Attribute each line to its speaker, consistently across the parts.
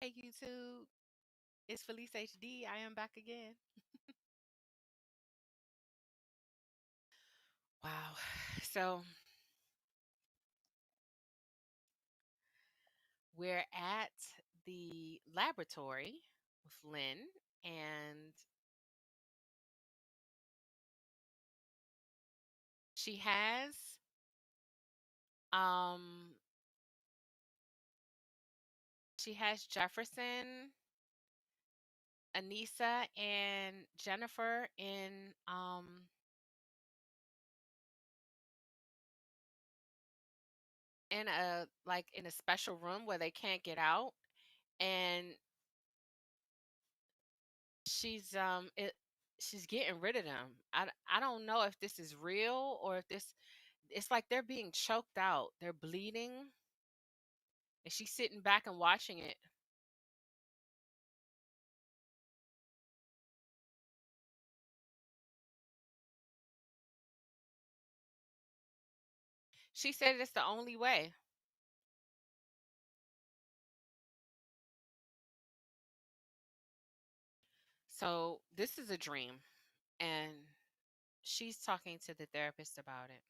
Speaker 1: Hey YouTube, it's Felice HD. I am back again. Wow. So we're at the laboratory with Lynn, and she has um Jefferson, Anissa, and Jennifer in a in a special room where they can't get out, and she's she's getting rid of them. I don't know if this is real or if this it's like they're being choked out. They're bleeding, and she's sitting back and watching it. She said it's the only way. So this is a dream, and she's talking to the therapist about it.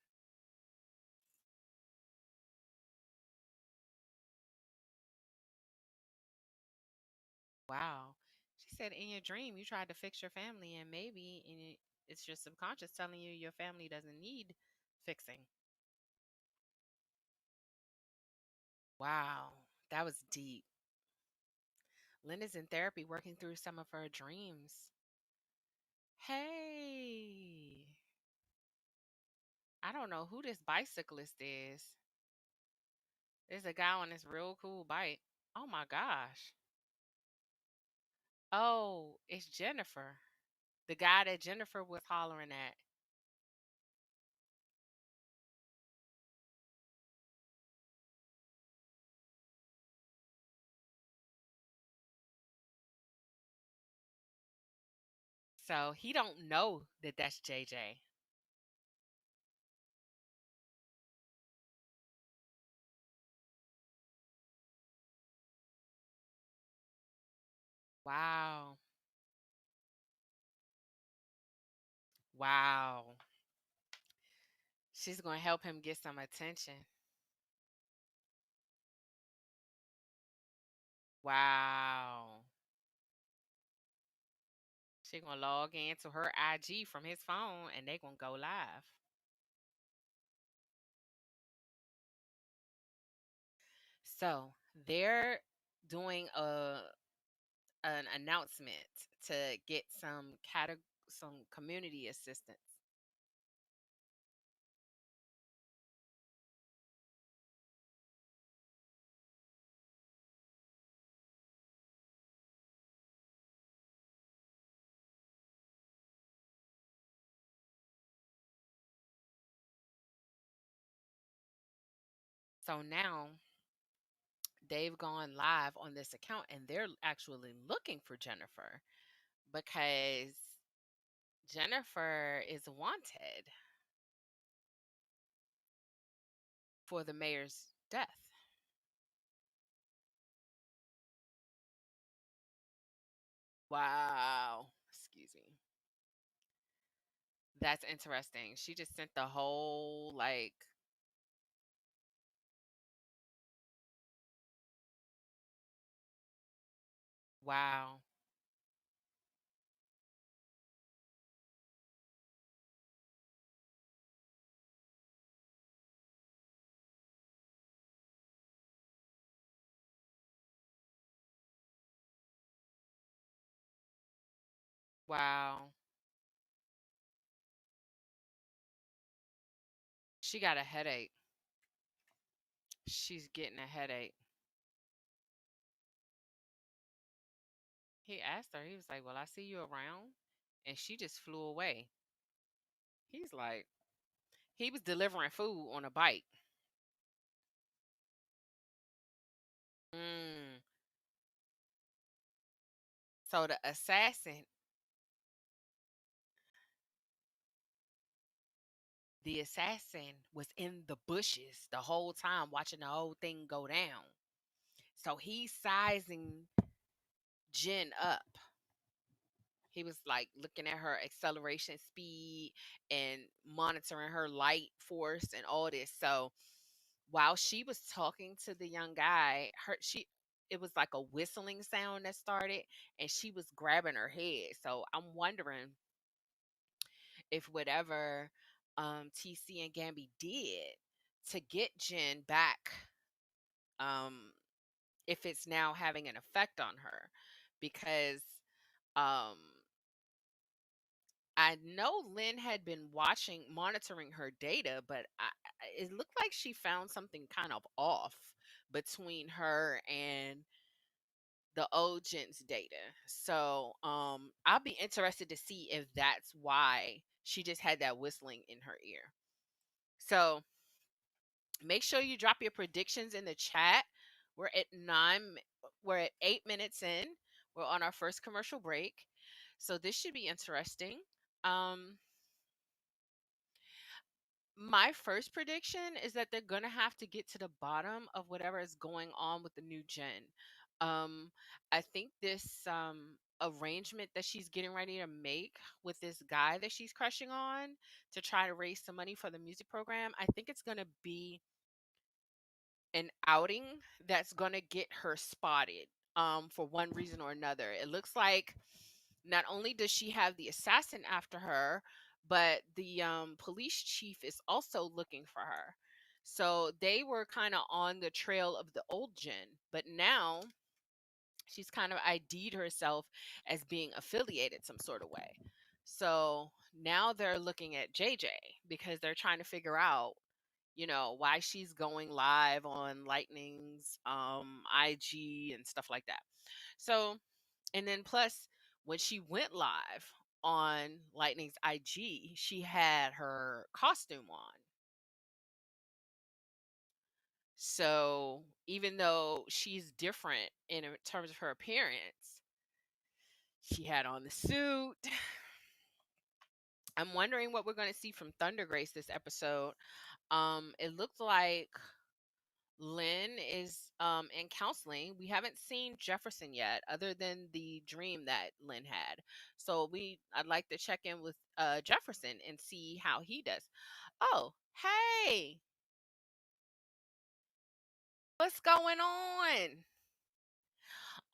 Speaker 1: Wow. She said in your dream you tried to fix your family, and maybe it's your subconscious telling you your family doesn't need fixing. Wow, that was deep. Lynn is in therapy working through some of her dreams. Hey, I don't know who this bicyclist is. There's a guy on this real cool bike. Oh my gosh. Oh, it's Jennifer. The guy that Jennifer was hollering at. So he don't know that that's JJ. Wow. Wow. She's going to help him get some attention. Wow. She going to log into her IG from his phone, and they going to go live. So they're doing an announcement to get some community assistance. So now they've gone live on this account, and they're actually looking for Jennifer because Jennifer is wanted for the mayor's death. Wow. Excuse me. That's interesting. She just sent the whole wow. Wow. She got a headache. She's getting a headache. He asked her, he was like, "Well, I see you around." And she just flew away. He's like, he was delivering food on a bike. Mm. So the assassin was in the bushes the whole time watching the whole thing go down. So he's sizing Jen up. He was like looking at her acceleration speed and monitoring her light force and all this. So while she was talking to the young guy, her she it was like a whistling sound that started, and she was grabbing her head. So I'm wondering if whatever TC and Gamby did to get Jen back, um, if it's now having an effect on her, because um, I know Lynn had been monitoring her data, but it looked like she found something kind of off between her and the old gent's data. So I'll be interested to see if that's why she just had that whistling in her ear. So make sure you drop your predictions in the chat. We're at we're at 8 minutes in. We're on our first commercial break. So this should be interesting. Um, my first prediction is that they're gonna have to get to the bottom of whatever is going on with the new gen. Um, I think this arrangement that she's getting ready to make with this guy that she's crushing on to try to raise some money for the music program, I think it's gonna be an outing that's gonna get her spotted for one reason or another. It looks like not only does she have the assassin after her, but the police chief is also looking for her. So they were kind of on the trail of the old gen, but now she's kind of ID'd herself as being affiliated some sort of way. So now they're looking at JJ because they're trying to figure out, why she's going live on Lightning's IG and stuff like that. So, and then plus when she went live on Lightning's IG, she had her costume on. So, even though she's different in terms of her appearance, she had on the suit. I'm wondering what we're going to see from Thunder Grace this episode. It looked like Lynn is in counseling. We haven't seen Jefferson yet, other than the dream that Lynn had. So I'd like to check in with Jefferson and see how he does. Oh, hey, what's going on?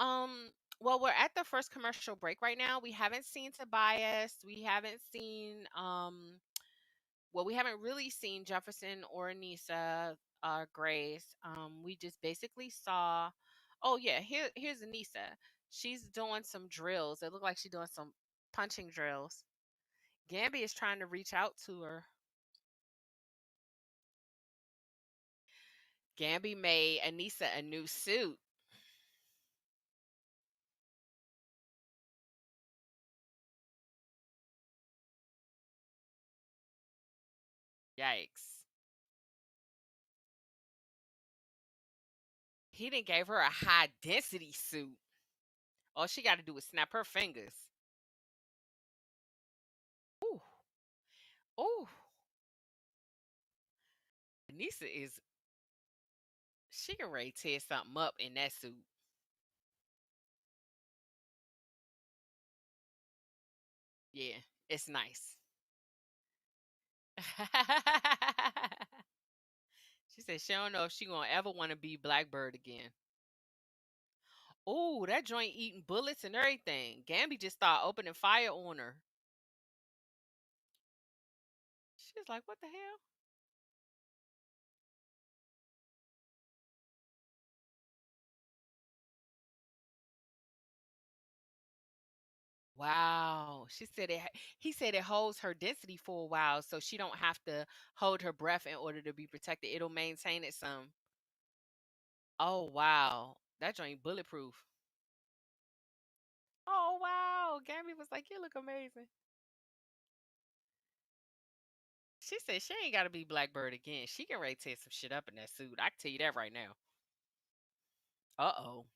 Speaker 1: Um, well, we're at the first commercial break right now. We haven't seen Tobias. We haven't seen we haven't really seen Jefferson or Anissa, Grace. We just basically saw. Oh yeah, here's Anissa. She's doing some drills. It looked like she's doing some punching drills. Gamby is trying to reach out to her. Gamby made Anissa a new suit. Yikes! He didn't gave her a high density suit. All she got to do is snap her fingers. Ooh, ooh. Anissa is she can ready to tear something up in that suit. Yeah, it's nice. She said she don't know if she gonna ever want to be Blackbird again. Oh, that joint eating bullets and everything. Gamby just started opening fire on her. She's like, what the hell? Wow. He said it holds her density for a while, so she don't have to hold her breath in order to be protected. It'll maintain it some. Oh wow. That joint bulletproof. Oh wow. Gamby was like, you look amazing. She said she ain't gotta be Blackbird again. She can ready to tear some shit up in that suit. I can tell you that right now. Uh-oh.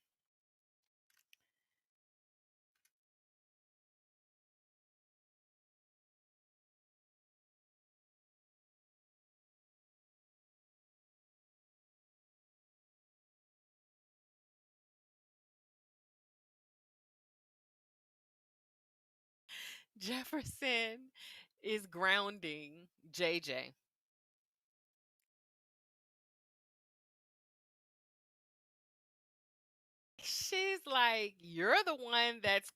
Speaker 1: Jefferson is grounding JJ. She's like, "You're the one that's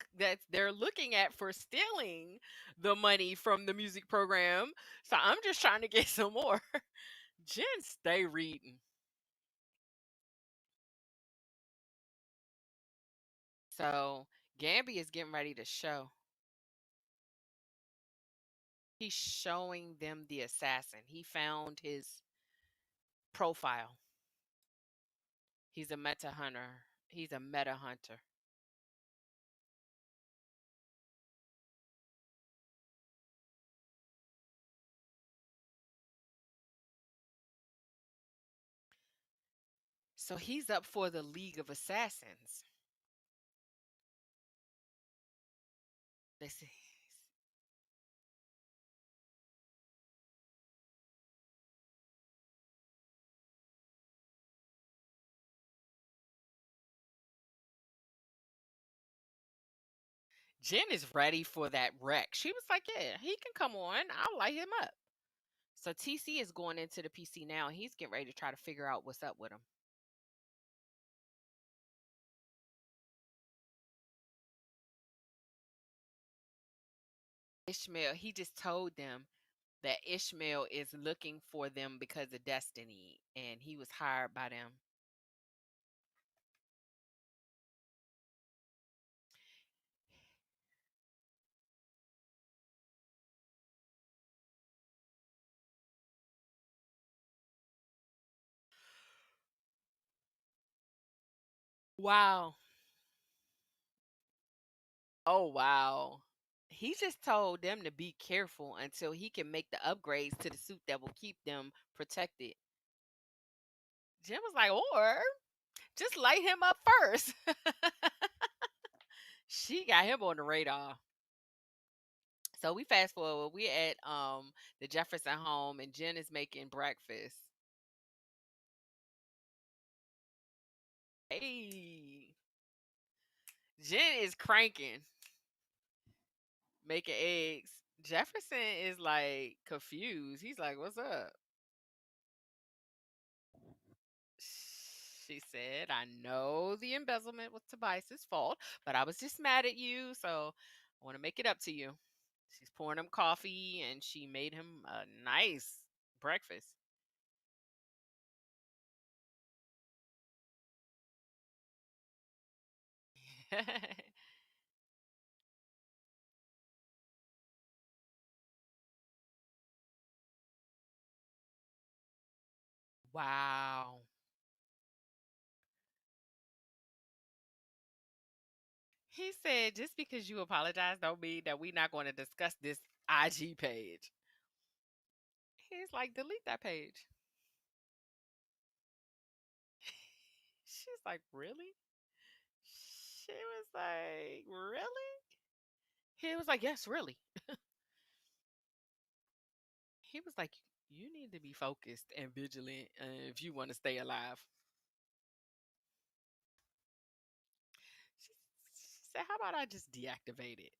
Speaker 1: they're looking at for stealing the money from the music program. So I'm just trying to get some more." Jen stay reading. So Gamby is getting ready to show. He's showing them the assassin. He found his profile. He's a meta hunter. He's a meta hunter. So he's up for the League of Assassins. They say Jen is ready for that wreck. She was like, "Yeah, he can come on. I'll light him up." So TC is going into the PC now. He's getting ready to try to figure out what's up with him. Ishmael, he just told them that Ishmael is looking for them because of destiny and he was hired by them. Wow. Oh, wow. He just told them to be careful until he can make the upgrades to the suit that will keep them protected. Jim was like, or just light him up first. She got him on the radar. So we fast forward. We at the Jefferson home, and Jen is making breakfast. Hey, Jen is cranking, making eggs. Jefferson is like confused. He's like, "What's up?" She said, "I know the embezzlement was Tobias's fault, but I was just mad at you, so I want to make it up to you." She's pouring him coffee, and she made him a nice breakfast. Wow. He said, just because you apologize don't mean that we're not going to discuss this IG page. He's like, delete that page. She's like, really? She was like, really? He was like, yes, really. He was like, you need to be focused and vigilant if you want to stay alive. She said, how about I just deactivate it?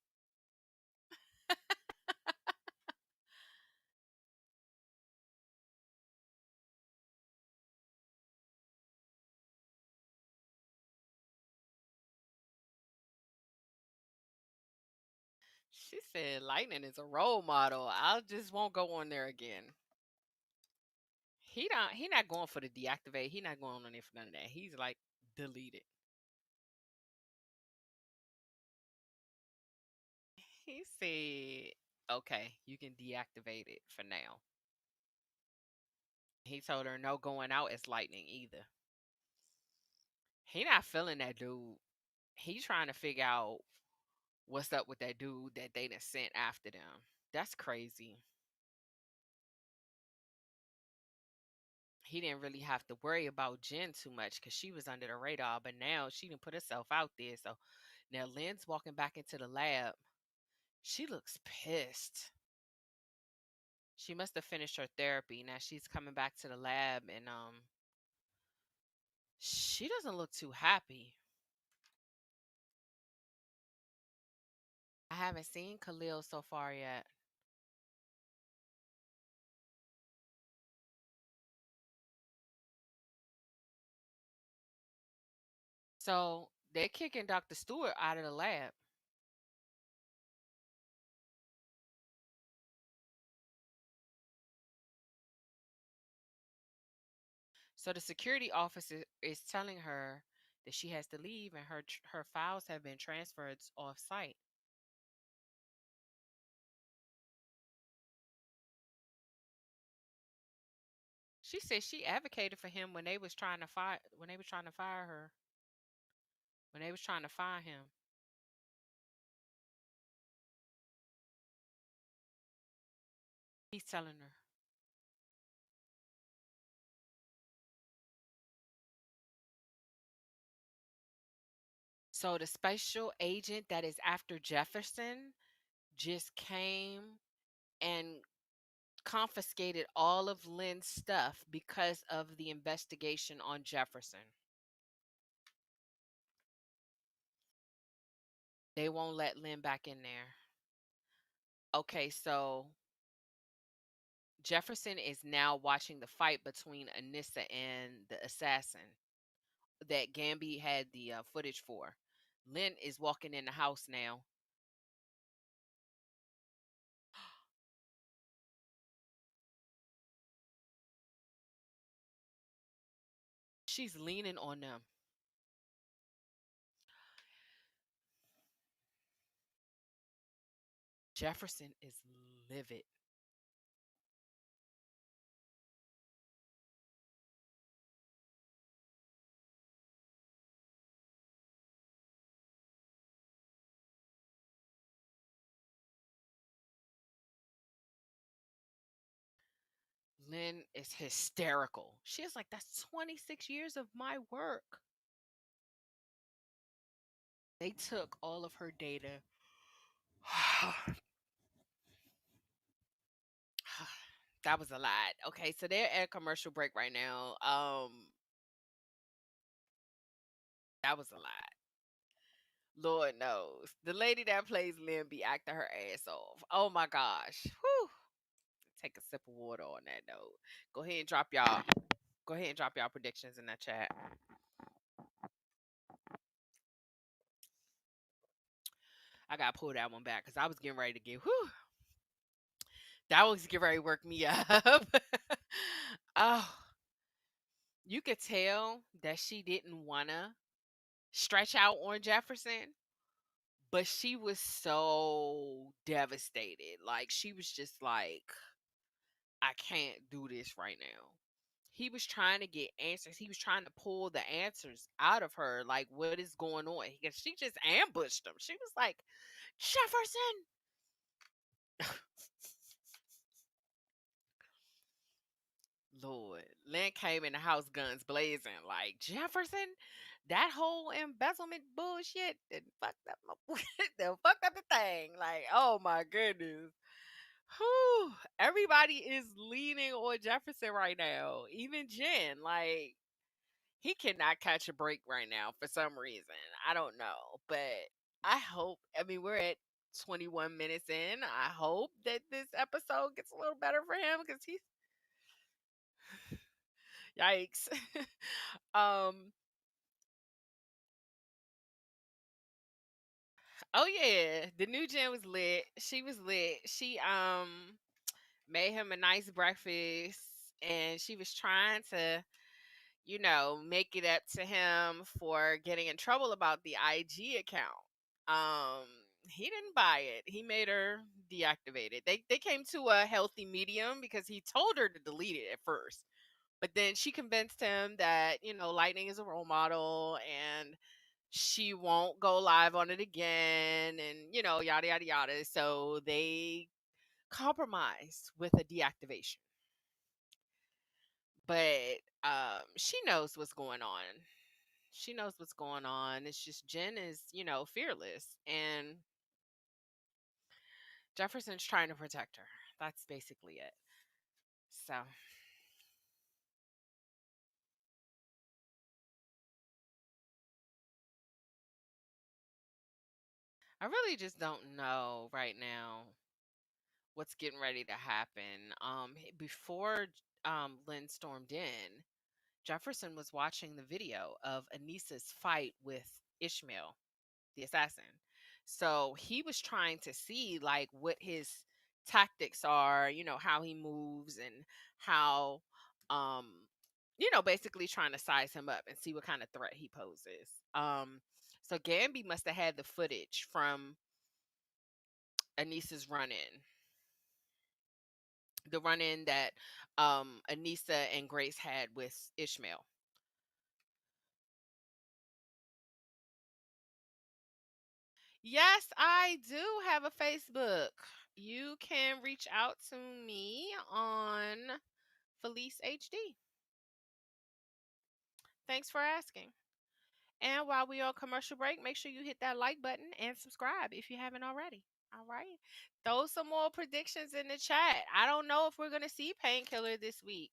Speaker 1: She said, Lightning is a role model. I just won't go on there again. He not going for the deactivate. He not going on there for none of that. He's like, delete it. He said, okay, you can deactivate it for now. He told her no going out as lightning either. He not feeling that dude. He trying to figure out what's up with that dude that they done sent after them. That's crazy. He didn't really have to worry about Jen too much because she was under the radar, but now she didn't put herself out there. So now Lynn's walking back into the lab. She looks pissed. She must have finished her therapy. Now she's coming back to the lab and she doesn't look too happy. I haven't seen Khalil so far yet. So they're kicking Dr. Stewart out of the lab. So the security officer is telling her that she has to leave and her files have been transferred off site. She said she advocated for him when they was trying to fire her, when they was trying to fire him. He's telling her. So the special agent that is after Jefferson just came and confiscated all of Lynn's stuff because of the investigation on Jefferson. They won't let Lynn back in there. Okay, so Jefferson is now watching the fight between Anissa and the assassin that Gamby had the footage for. Lynn is walking in the house now. She's leaning on them. Jefferson is livid. Lynn is hysterical. She's like, that's 26 years of my work. They took all of her data. That was a lot. Okay, so they're at commercial break right now. That was a lot. Lord knows. The lady that plays Lynn be acting her ass off. Oh my gosh. Whew. Take a sip of water on that note. Go ahead and drop y'all. Go ahead and drop y'all predictions in that chat. I gotta pull that one back because I was getting ready to get whew. That was getting ready to work me up. Oh, you could tell that she didn't wanna stretch out on Jefferson, but she was so devastated. Like she was just like, I can't do this right now. He was trying to get answers. He was trying to pull the answers out of her, like what is going on. Because she just ambushed him. She was like, Jefferson. Lord, Lynn came in the house guns blazing, like Jefferson. That whole embezzlement bullshit that fucked up my that fucked up the thing. Like, oh my goodness. Whew. Everybody is leaning on Jefferson right now. Even Jen, like he cannot catch a break right now for some reason. I don't know, but I hope. I mean, we're at 21 minutes in. I hope that this episode gets a little better for him because he's yikes. um. Oh yeah, the new Jen was lit. She was lit. She made him a nice breakfast, and she was trying to make it up to him for getting in trouble about the IG account. Um, he didn't buy it. He made her deactivate it. They came to a healthy medium because he told her to delete it at first. But then she convinced him that, Lightning is a role model and she won't go live on it again and, yada, yada, yada. So they compromised with a deactivation. But she knows what's going on. She knows what's going on. It's just Jen is, fearless. And Jefferson's trying to protect her. That's basically it. So I really just don't know right now what's getting ready to happen. Before Lynn stormed in, Jefferson was watching the video of Anissa's fight with Ishmael, the assassin. So he was trying to see like what his tactics are, how he moves and how um basically trying to size him up and see what kind of threat he poses. So Gamby must have had the footage from Anissa's run-in. The run-in that Anissa and Grace had with Ishmael. Yes, I do have a Facebook. You can reach out to me on Felice HD. Thanks for asking. And while we on commercial break, make sure you hit that like button and subscribe if you haven't already. All right. Throw some more predictions in the chat. I don't know if we're gonna see Painkiller this week.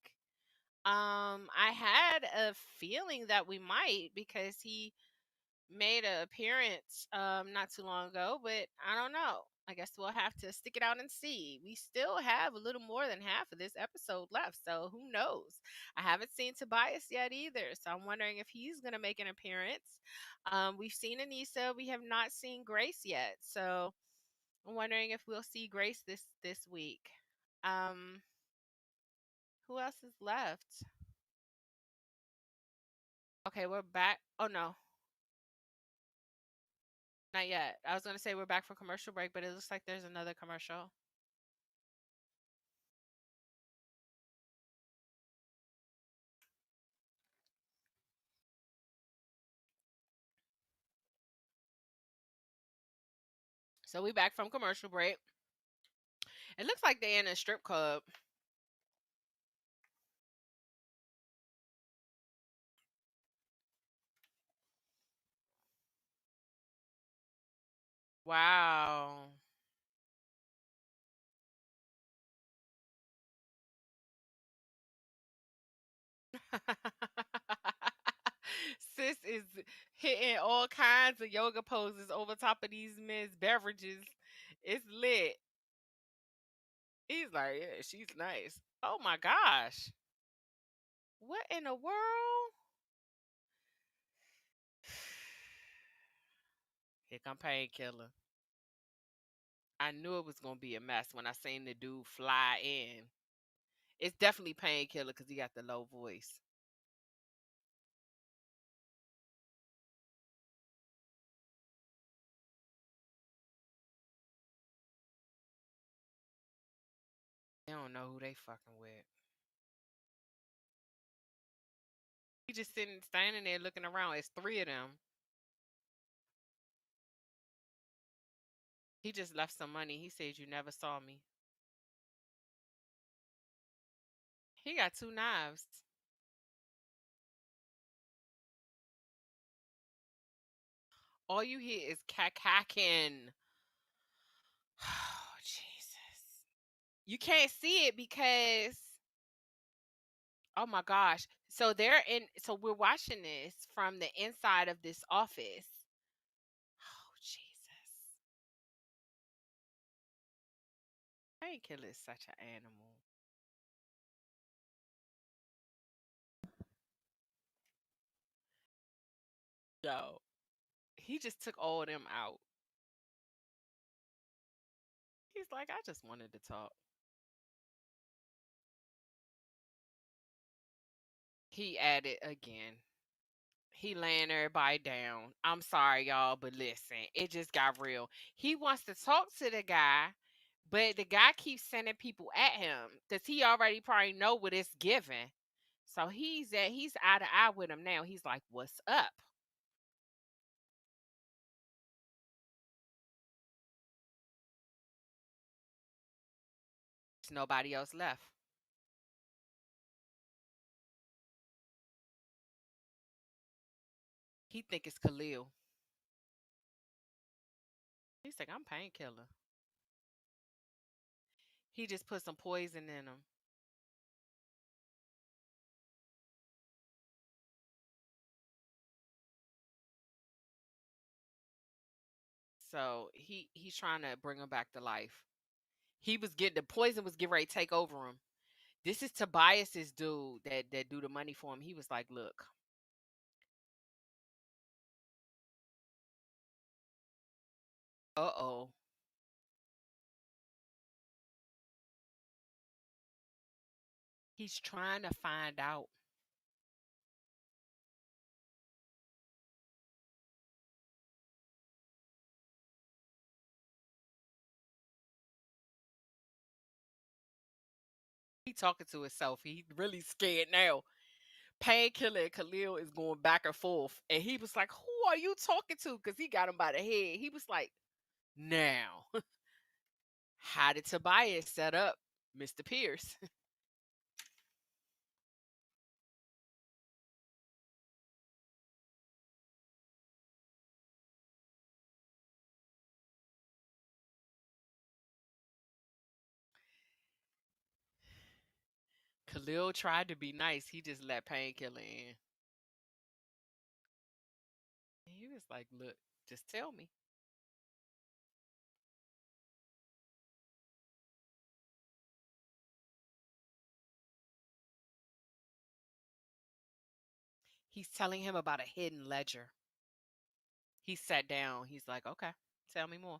Speaker 1: I had a feeling that we might because he made an appearance not too long ago, but I don't know. I guess we'll have to stick it out and see. We still have a little more than half of this episode left, so who knows? I haven't seen Tobias yet either, so I'm wondering if he's going to make an appearance. We've seen Anissa, we have not seen Grace yet, so I'm wondering if we'll see Grace this week. Um, who else is left? Okay, we're back. Oh no, not yet. I was going to say we're back from commercial break, but it looks like there's another commercial. So we back from commercial break. It looks like they're in a strip club. Wow. Sis is hitting all kinds of yoga poses over top of these men's beverages. It's lit. He's like, yeah, she's nice. Oh my gosh. What in the world? Here come Painkiller. I knew it was gonna be a mess when I seen the dude fly in. It's definitely Painkiller because he got the low voice. They don't know who they fucking with. He just sitting, standing there looking around. It's three of them. He just left some money. He said, "You never saw me." He got two knives. All you hear is cacking. Oh, Jesus. You can't see it because, oh my gosh. So they're in, so we're watching this from the inside of this office. Oh, Jesus. Painkiller is such an animal. Yo, he just took all of them out. He's like, I just wanted to talk. He added again. He laying everybody down. I'm sorry, y'all, but listen, it just got real. He wants to talk to the guy, but the guy keeps sending people at him because he already probably know what it's giving. So he's eye to eye with him now. He's like, "What's up?" There's nobody else left. He think it's Khalil. He's like, "I'm Painkiller." He just put some poison in him. So he's trying to bring him back to life. He was getting the poison was getting ready to take over him. This is Tobias's dude that do the money for him. He was like, "Look, uh-oh." He's trying to find out. He talking to himself. He really scared now. Painkiller and Khalil is going back and forth. And he was like, "Who are you talking to?" Because he got him by the head. He was like, "Now, how did Tobias set up Mr. Pierce?" Khalil tried to be nice. He just let Painkiller in. And he was like, "Look, just tell me." He's telling him about a hidden ledger. He sat down. He's like, "Okay, tell me more."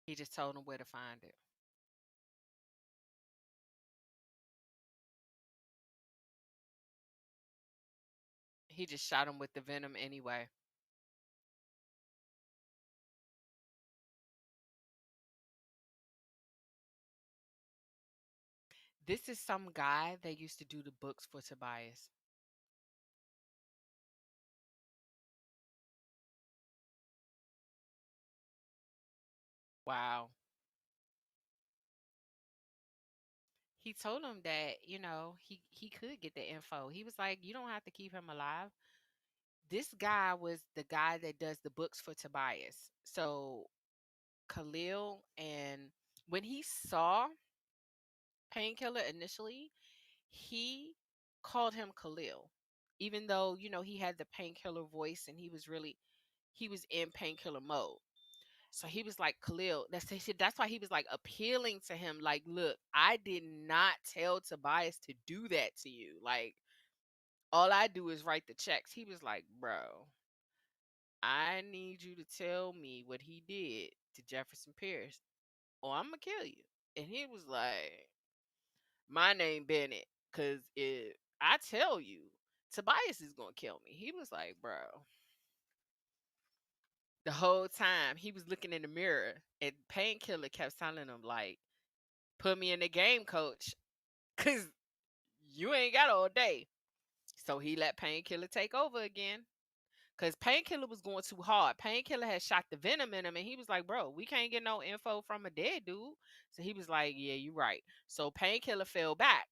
Speaker 1: He just told him where to find it. He just shot him with the venom anyway. This is some guy that used to do the books for Tobias. Wow. He told him that, he could get the info. He was like, "You don't have to keep him alive." This guy was the guy that does the books for Tobias. So Khalil, and when he saw Painkiller initially, he called him Khalil. Even though, he had the Painkiller voice and he was in Painkiller mode. So he was like, "Khalil," that's why he was like appealing to him, like, "Look, I did not tell Tobias to do that to you. Like, all I do is write the checks." He was like, "Bro, I need you to tell me what he did to Jefferson Pierce, or I'm gonna kill you." And he was like, "My name Bennett, cause if I tell you, Tobias is gonna kill me." He was like, "Bro." The whole time he was looking in the mirror, and Painkiller kept telling him like, "Put me in the game, coach, cause you ain't got all day." So he let Painkiller take over again. Cause Painkiller was going too hard. Painkiller had shot the venom in him, and he was like, "Bro, we can't get no info from a dead dude." So he was like, "Yeah, you right." So Painkiller fell back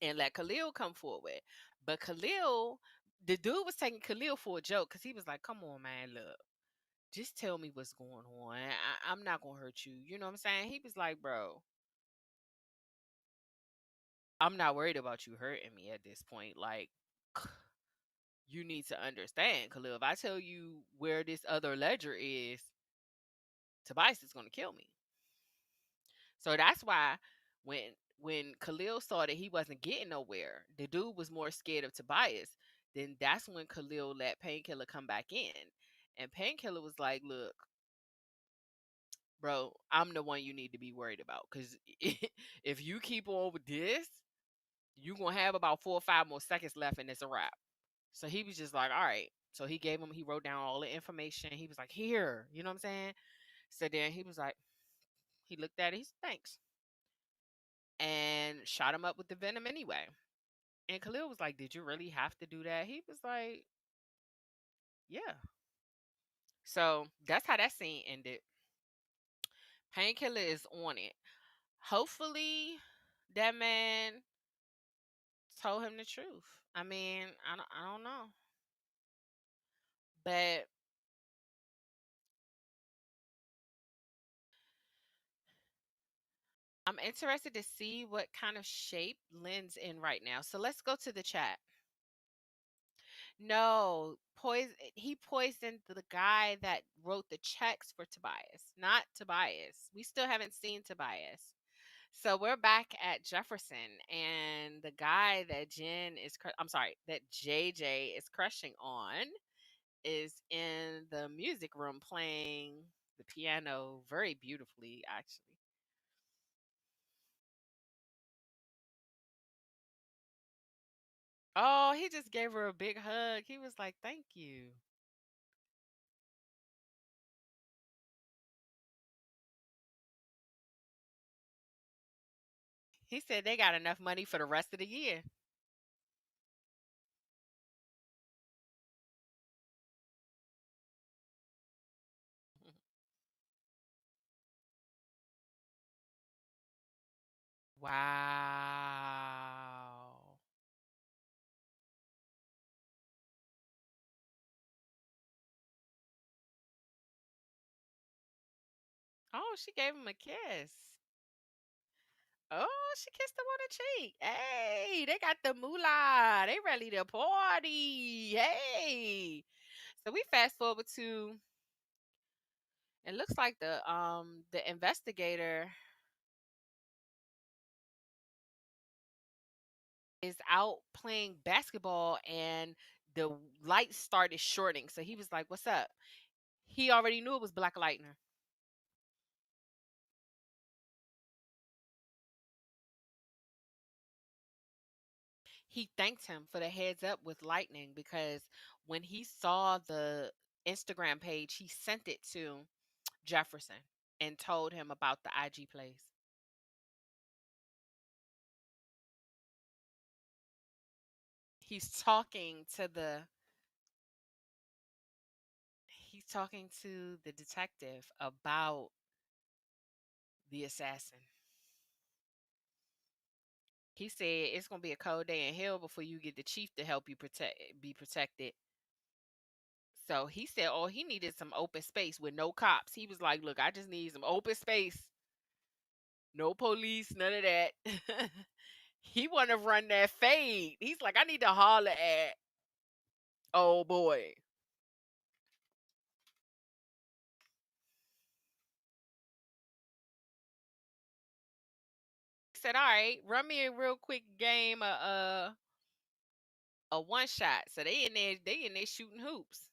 Speaker 1: and let Khalil come forward. But Khalil, the dude was taking Khalil for a joke because he was like, "Come on, man, look, just tell me what's going on. I'm not gonna hurt you." You know what I'm saying? He was like, "Bro, I'm not worried about you hurting me at this point. Like, you need to understand, Khalil. If I tell you where this other ledger is, Tobias is gonna kill me." So that's why when when Khalil saw that he wasn't getting nowhere, the dude was more scared of Tobias. Then that's when Khalil let Painkiller come back in, and Painkiller was like, "Look, bro, I'm the one you need to be worried about, because if you keep on with this, you gonna have about 4 or 5 more seconds left, and it's a wrap." So he was just like, "All right." So he wrote down all the information. He was like, "Here," you know what I'm saying? So then he was like, he looked at it. He said, "Thanks," and shot him up with the venom anyway. And Khalil was like, "Did you really have to do that?" He was like, "Yeah." So that's how that scene ended. Painkiller is on it. Hopefully, that man told him the truth. I mean, I don't know, but I'm interested to see what kind of shape Lynn's in right now. So let's go to the chat. No, poison. He poisoned the guy that wrote the checks for Tobias, not Tobias. We still haven't seen Tobias. So we're back at Jefferson, and the guy that I'm sorry, that JJ is crushing on is in the music room playing the piano very beautifully, actually. Oh, he just gave her a big hug. He was like, "Thank you." He said they got enough money for the rest of the year. Wow. Oh, she gave him a kiss. Oh, she kissed him on the cheek. Hey, they got the moolah. They ready to party. Hey. So we fast forward to it looks like the investigator is out playing basketball and the lights started shorting. So he was like, "What's up?" He already knew it was Black Lightning. He thanked him for the heads up with Lightning because when he saw the Instagram page, he sent it to Jefferson and told him about the IG plays. He's talking to the he's talking to the detective about the assassin. He said it's gonna be a cold day in hell before you get the chief to help you be protected. So he said, oh, he needed some open space with no cops. He was like, look, I just need some open space, no police, none of that. He want to run that fade. He's like, I need to holler at. Oh boy. He said, all right, run me a real quick game, a one shot. So they in there shooting hoops.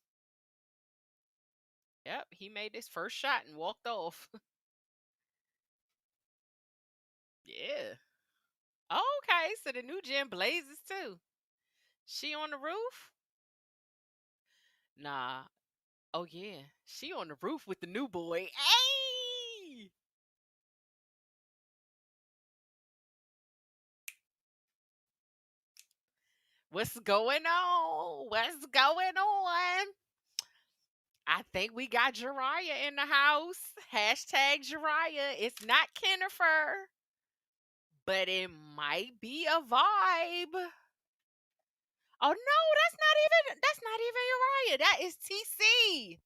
Speaker 1: Yep, he made his first shot and walked off. Yeah. Okay, so the new gym blazes too. She on the roof? Nah. Oh yeah, she on the roof with the new boy. Hey, what's going on? What's going on? I think we got Jariah in the house. Hashtag Jariah. It's not Kennifer, but it might be a vibe. Oh no, that's not even Uriah. That is TC.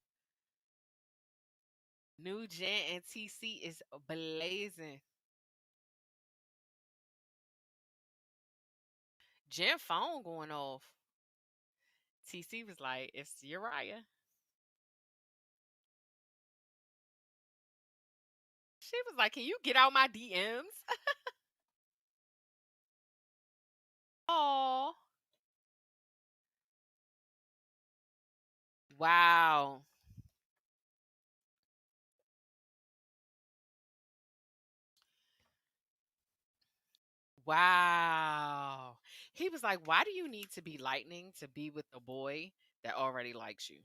Speaker 1: New Jen and TC is blazing. Jen phone going off. TC was like, it's Uriah. She was like, can you get out my DMs? Oh, wow. Wow. He was like, why do you need to be lightning to be with a boy that already likes you?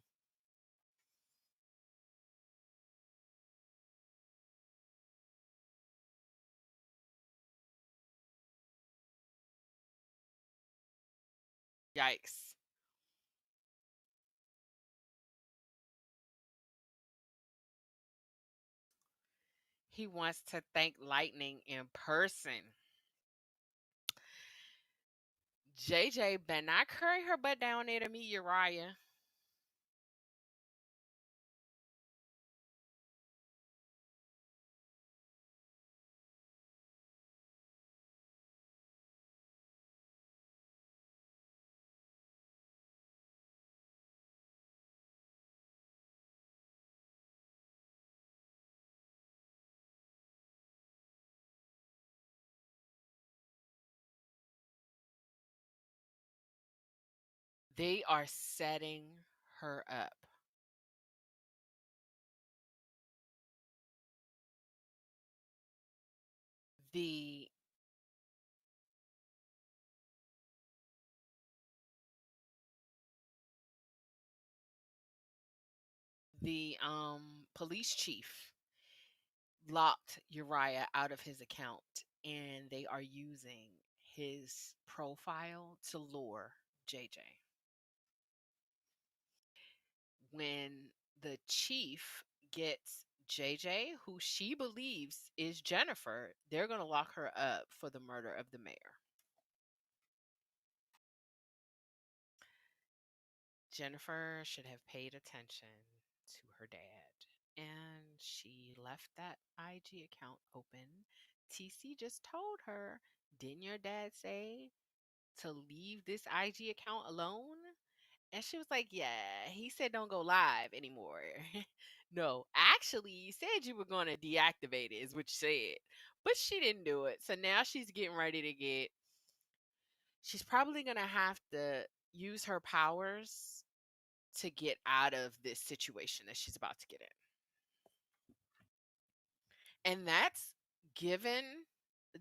Speaker 1: Yikes. He wants to thank lightning in person. JJ better not carry her butt down there to meet Uriah. They are setting her up. The the police chief locked Uriah out of his account, and they are using his profile to lure JJ. When the chief gets JJ, who she believes is Jennifer, they're going to lock her up for the murder of the mayor. Jennifer should have paid attention to her dad, and she left that IG account open. TC just told her, didn't your dad say to leave this IG account alone? And she was like, yeah, he said don't go live anymore. No, actually, you said you were going to deactivate it, is what you said. But she didn't do it. So now she's getting ready to get, she's probably going to have to use her powers to get out of this situation that she's about to get in. And that's given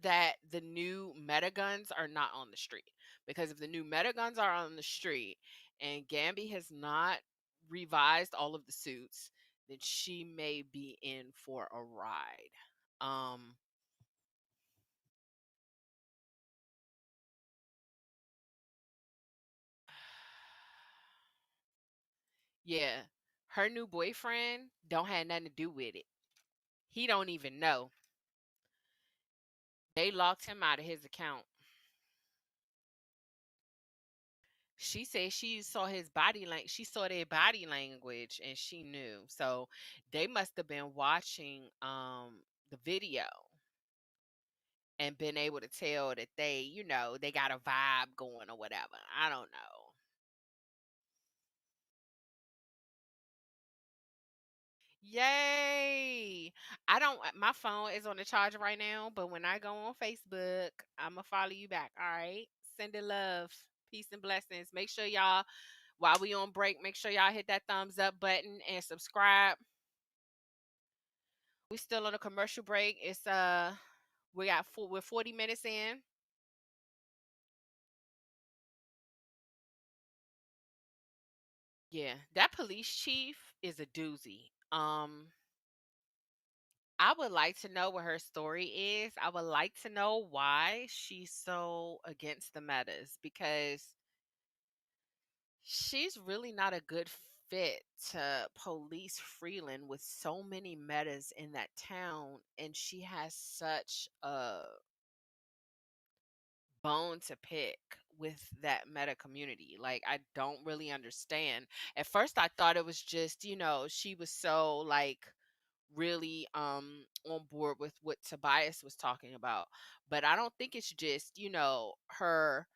Speaker 1: that the new meta guns are not on the street. Because if the new meta guns are on the street and Gamby has not revised all of the suits, then she may be in for a ride. Um yeah, her new boyfriend don't have nothing to do with it. He don't even know. They locked him out of his account. She said she saw his body language. She saw their body language and she knew. So they must have been watching the video and been able to tell that they, they got a vibe going or whatever. I don't know. Yay. I don't My phone is on the charger right now, but when I go on Facebook, I'ma follow you back. All right. Sending love. Peace and blessings. Make sure y'all, while we on break, make sure y'all hit that thumbs up button and subscribe. We still on a commercial break. We're 40 minutes in. Yeah, that police chief is a doozy. I would like to know what her story is. I would like to know why she's so against the metas, because she's really not a good fit to police Freeland with so many metas in that town, and she has such a bone to pick with that meta community. Like, I don't really understand. At first I thought it was just, she was so like really on board with what Tobias was talking about. But I don't think it's just, her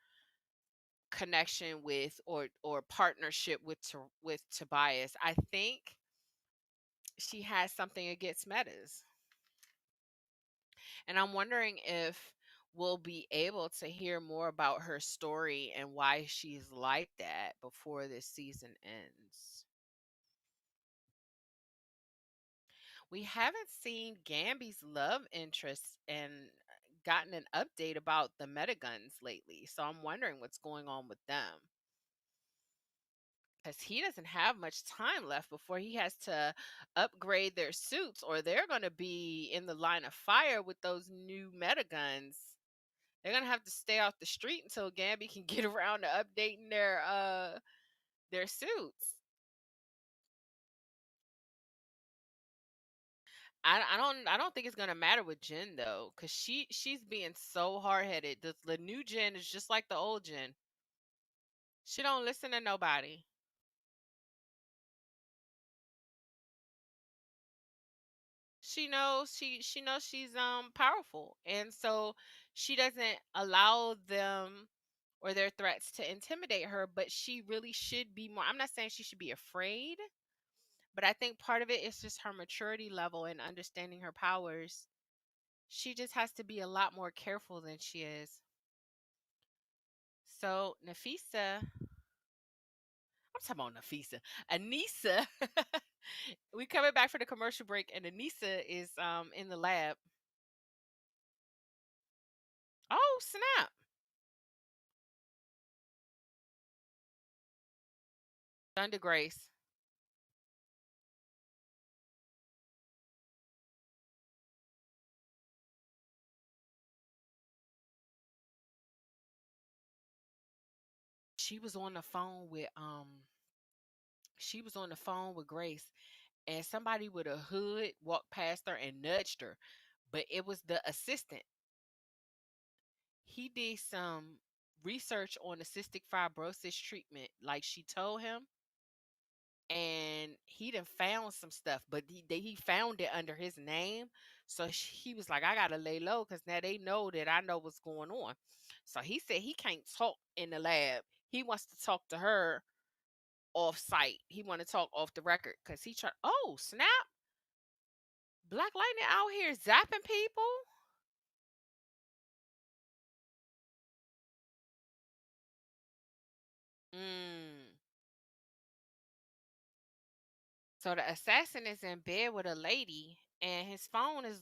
Speaker 1: connection with or partnership with Tobias. I think she has something against metas. And I'm wondering if we'll be able to hear more about her story and why she's like that before this season ends. We haven't seen Gamby's love interest and gotten an update about the Metaguns lately. So I'm wondering what's going on with them. Because he doesn't have much time left before he has to upgrade their suits, or they're going to be in the line of fire with those new Metaguns. They're gonna have to stay off the street until Gabby can get around to updating their suits. I don't think it's gonna matter with Jen though, cause she's being so hard headed. The new Jen is just like the old Jen. She don't listen to nobody. She knows she's powerful, and so she doesn't allow them or their threats to intimidate her. But she really should be more. I'm not saying she should be afraid, but I think part of it is just her maturity level and understanding her powers. She just has to be a lot more careful than she is. So, Nafisa, I'm talking about Nafisa. Anissa. We coming back for the commercial break, and Anissa is in the lab. Oh snap! Thunder Grace. She was on the phone with she was on the phone with Grace, and somebody with a hood walked past her and nudged her, but it was the assistant. He did some research on the cystic fibrosis treatment, like she told him, and he done found some stuff, but he found it under his name. So he was like, I gotta lay low because now they know that I know what's going on. So he said he can't talk in the lab. He wants to talk to her off site. He want to talk off the record because he tried. Oh snap! Black Lightning out here zapping people. Mm. So the assassin is in bed with a lady, and his phone is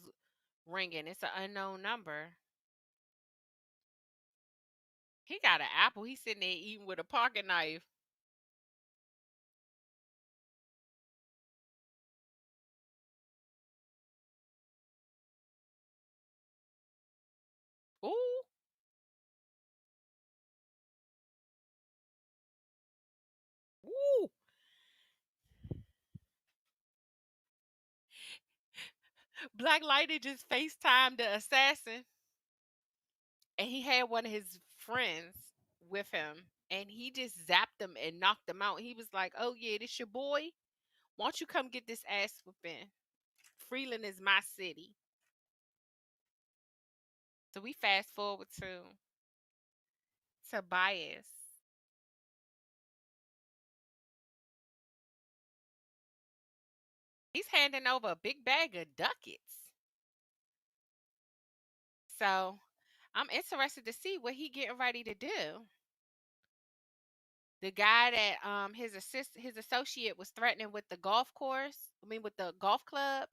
Speaker 1: ringing. It's an unknown number. He got an apple. He's sitting there eating with a pocket knife. Ooh, ooh. Black Lightning just FaceTimed the assassin, and he had one of his friends with him, and he just zapped him and knocked him out. He was like, "Oh yeah, this your boy. Why don't you come get this ass whooping? Freeland is my city." So we fast forward to Tobias. He's handing over a big bag of ducats. So I'm interested to see what he getting ready to do. The guy that his associate was threatening with the golf course, I mean with the golf club,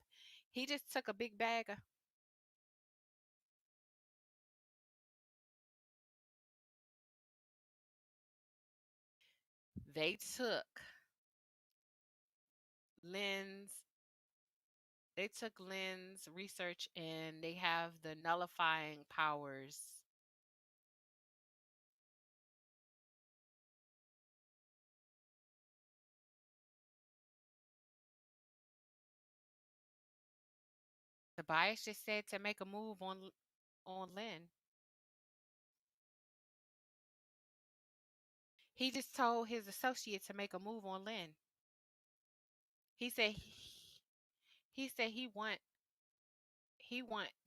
Speaker 1: he just took a big bag of they took Lynn's they took Lynn's research and they have the nullifying powers. Tobias just said to make a move on Lynn. He just told his associate to make a move on Lynn. He said he said he want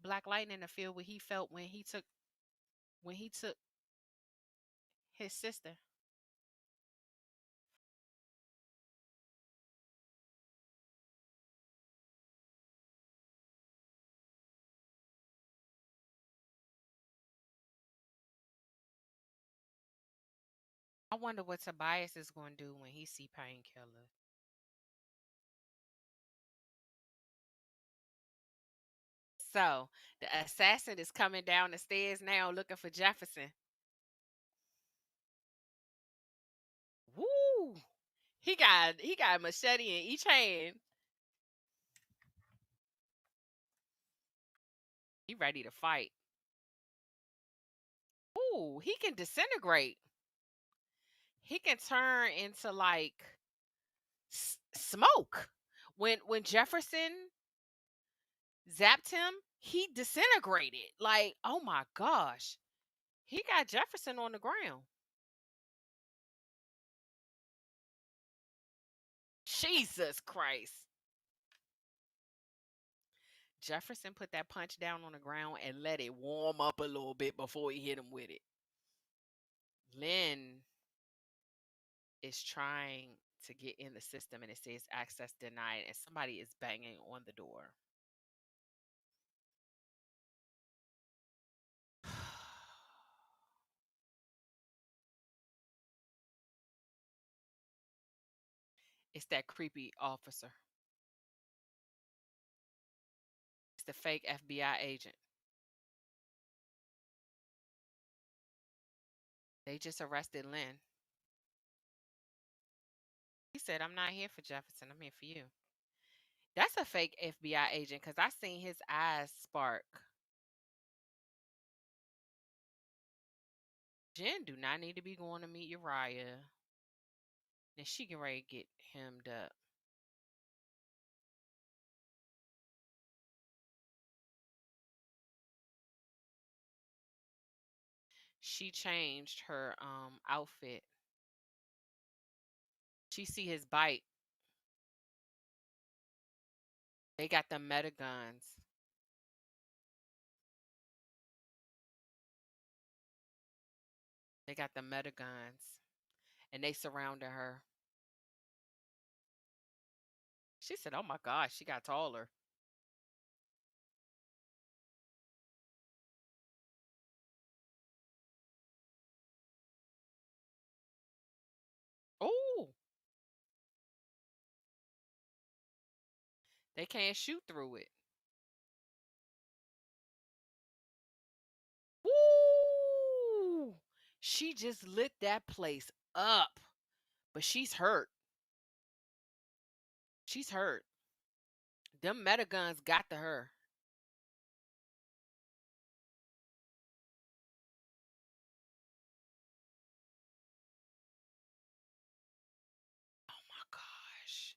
Speaker 1: Black Lightning to feel what he felt when he took his sister. I wonder what Tobias is going to do when he see Painkiller. So the assassin is coming down the stairs now looking for Jefferson. Woo! He got a machete in each hand. He ready to fight. Ooh, he can disintegrate. He can turn into like smoke. When Jefferson zapped him, he disintegrated. Like, oh my gosh. He got Jefferson on the ground. Jesus Christ. Jefferson put that punch down on the ground and let it warm up a little bit before he hit him with it. Lynn is trying to get in the system and it says access denied and somebody is banging on the door. It's that creepy officer. It's the fake FBI agent. They just arrested Lynn. He said, I'm not here for Jefferson. I'm here for you. That's a fake FBI agent because I seen his eyes spark. Jen do not need to be going to meet Uriah. And she can ready to get hemmed up. She changed her outfit. She see his bike. They got the meta guns. They got the meta guns. And they surrounded her. She said, oh my gosh, she got taller. Oh, they can't shoot through it. Woo! She just lit that place up. But she's hurt. She's hurt. Them meta guns got to her. Oh my gosh.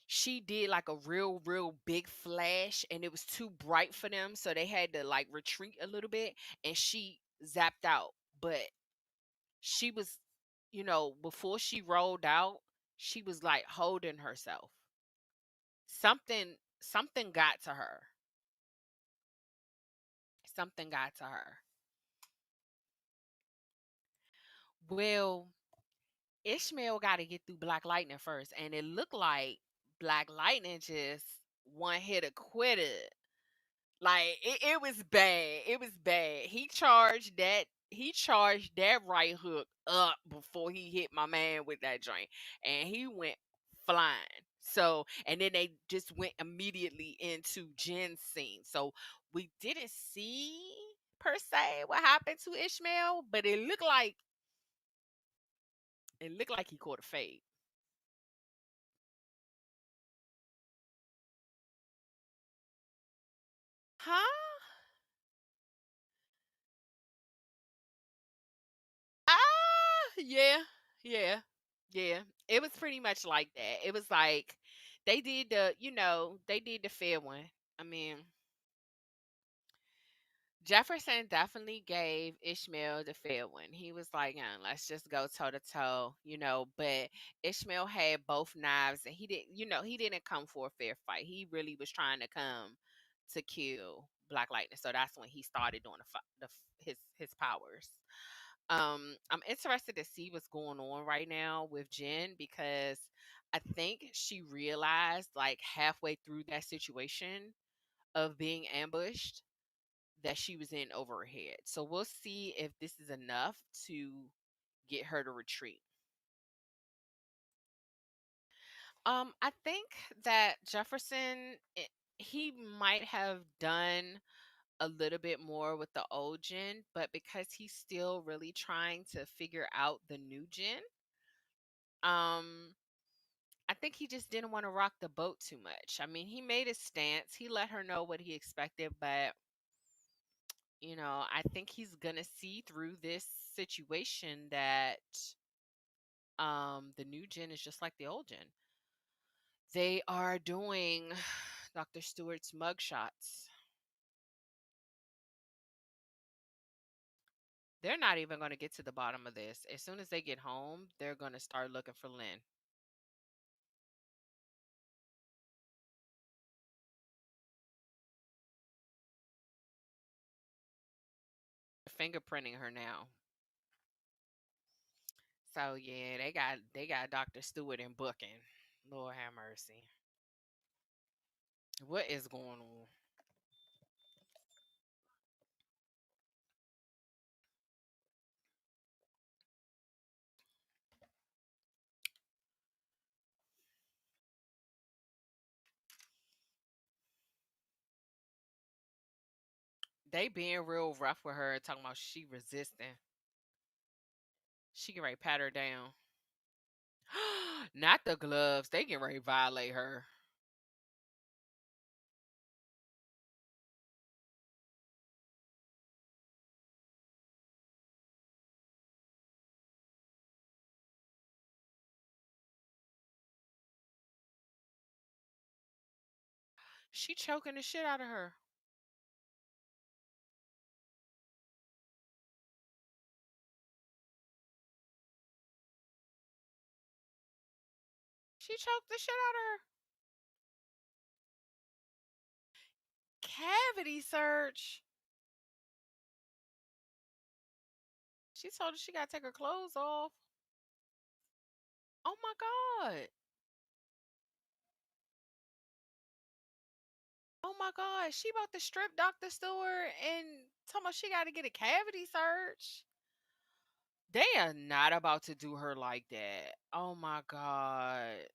Speaker 1: She did like a real big flash and it was too bright for them. So they had to like retreat a little bit and she zapped out. But she was, before she rolled out, she was like holding herself. Something got to her. Something got to her. Well, Ishmael got to get through Black Lightning first, and it looked like Black Lightning just one hit a quitter. Like it was bad. It was bad. He charged that right hook up before he hit my man with that joint, and he went flying. So, and then they just went immediately into Jen's scene. So we didn't see per se what happened to Ishmael, but it looked like he caught a fade. Huh? Yeah, yeah, yeah. It was pretty much like that. It was like they did the fair one. I mean, Jefferson definitely gave Ishmael the fair one. He was like, let's just go toe to toe, but Ishmael had both knives and he didn't come for a fair fight. He really was trying to come to kill Black Lightning. So that's when he started doing his powers. I'm interested to see what's going on right now with Jen because I think she realized like halfway through that situation of being ambushed that she was in over her head. So we'll see if this is enough to get her to retreat. I think that Jefferson he might have done a little bit more with the old Jen, but because he's still really trying to figure out the new Jen, um I think he just didn't want to rock the boat too much. I mean, he made his stance. He let her know what he expected, but I think he's going to see through this situation that the new gen is just like the old gen. They are doing Dr. Stewart's mugshots. They're not even going to get to the bottom of this. As soon as they get home, they're going to start looking for Lynn. Fingerprinting her now. So yeah, they got Dr. Stewart in booking. Lord have mercy. What is going on? They being real rough with her, talking about she resisting. She can ready to pat her down. Not the gloves. They can ready to violate her. She choking the shit out of her. She choked the shit out of her. Cavity search. She told her she gotta take her clothes off. Oh my god. Oh my god. She about to strip Dr. Stewart and talking about she gotta get a cavity search. They are not about to do her like that. Oh my god.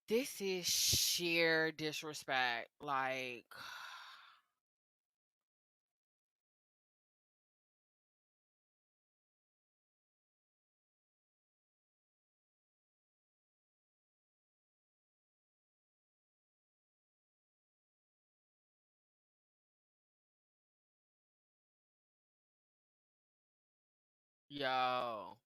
Speaker 1: This is sheer disrespect. Like, yo,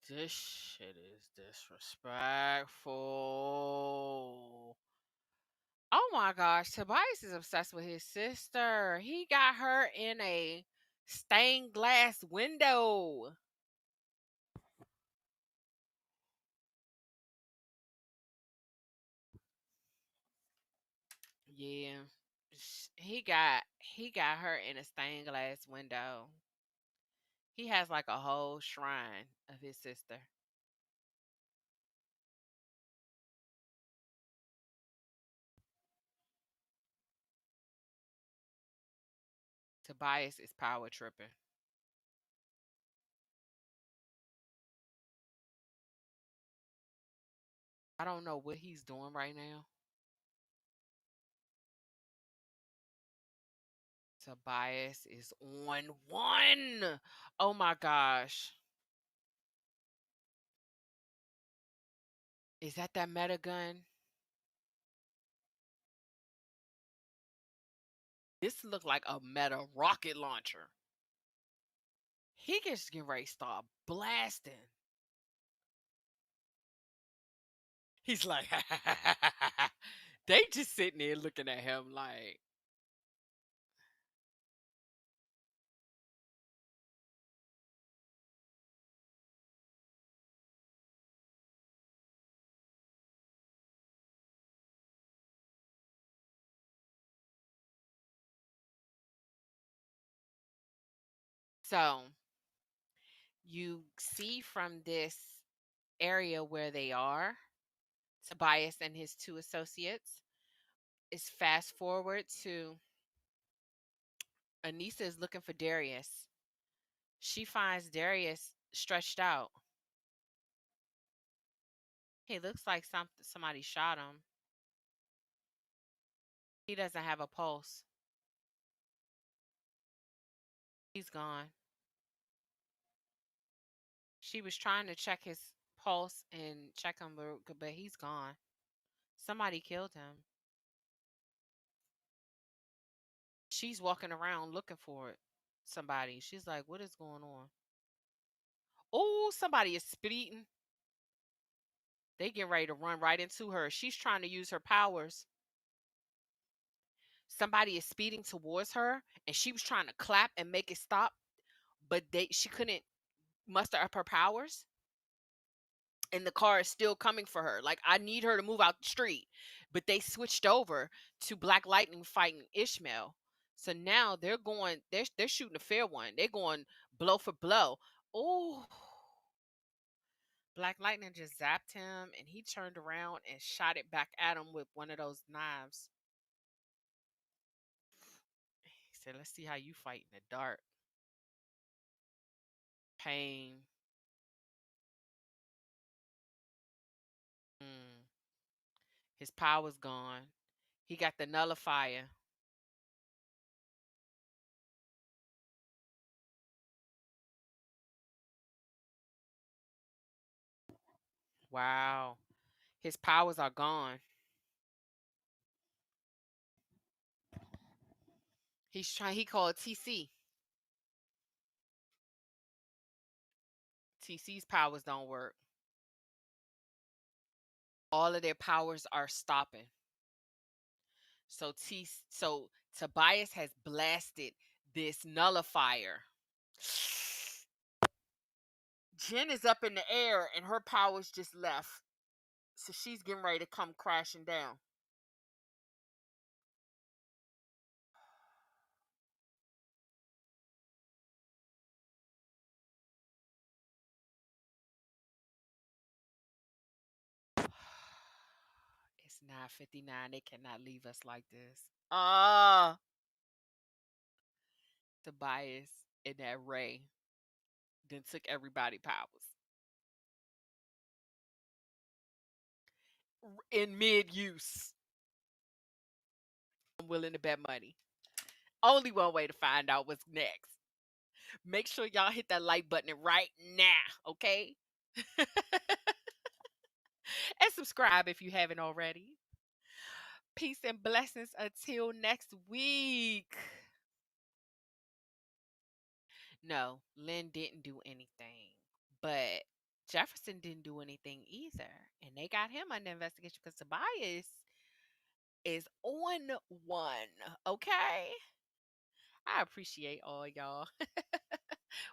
Speaker 1: this shit is disrespectful. Oh my gosh, Tobias is obsessed with his sister. He got her in a stained glass window. Yeah. He got her in a stained glass window. He has like a whole shrine of his sister. Tobias is power tripping. I don't know what he's doing right now. Tobias is on one. Oh my gosh. Is that meta gun? This look like a meta rocket launcher. He gets getting ready to start blasting. He's like, they just sitting there looking at him like, so you see from this area where they are, Tobias and his two associates, is fast forward to Anissa is looking for Darius. She finds Darius stretched out. He looks like somebody shot him. He doesn't have a pulse. He's gone. She was trying to check his pulse and check him, but he's gone. Somebody killed him. She's walking around looking for it. Somebody. She's like, what is going on? Oh, somebody is speeding. They get ready to run right into her. She's trying to use her powers. Somebody is speeding towards her, and she was trying to clap and make it stop, but she couldn't muster up her powers, and the car is still coming for her. Like, I need her to move out the street. but they switched over to Black Lightning fighting Ishmael. So now they're shooting a fair one. They're going blow for blow. Oh, Black Lightning just zapped him and he turned around and shot it back at him with one of those knives. He said, "Let's see how you fight in the dark." Pain. Mm. His power's gone. He got the nullifier. Wow. His powers are gone. He called TC. TC's powers don't work. All of their powers are stopping. So Tobias has blasted this nullifier. Jen is up in the air and her powers just left. So she's getting ready to come crashing down. It's 9:59. They cannot leave us like this. Tobias and that Ray then took everybody powers in mid use. I'm willing to bet money. Only one way to find out what's next. Make sure y'all hit that like button right now, okay? And subscribe if you haven't already. Peace and blessings until next week. No, Lynn didn't do anything, but Jefferson didn't do anything either. And they got him under investigation because Tobias is on one, okay? I appreciate all y'all.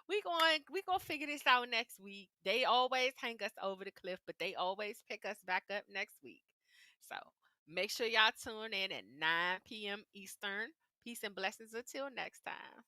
Speaker 1: We going to figure this out next week. They always hang us over the cliff, but they always pick us back up next week. So make sure y'all tune in at 9 p.m. Eastern. Peace and blessings until next time.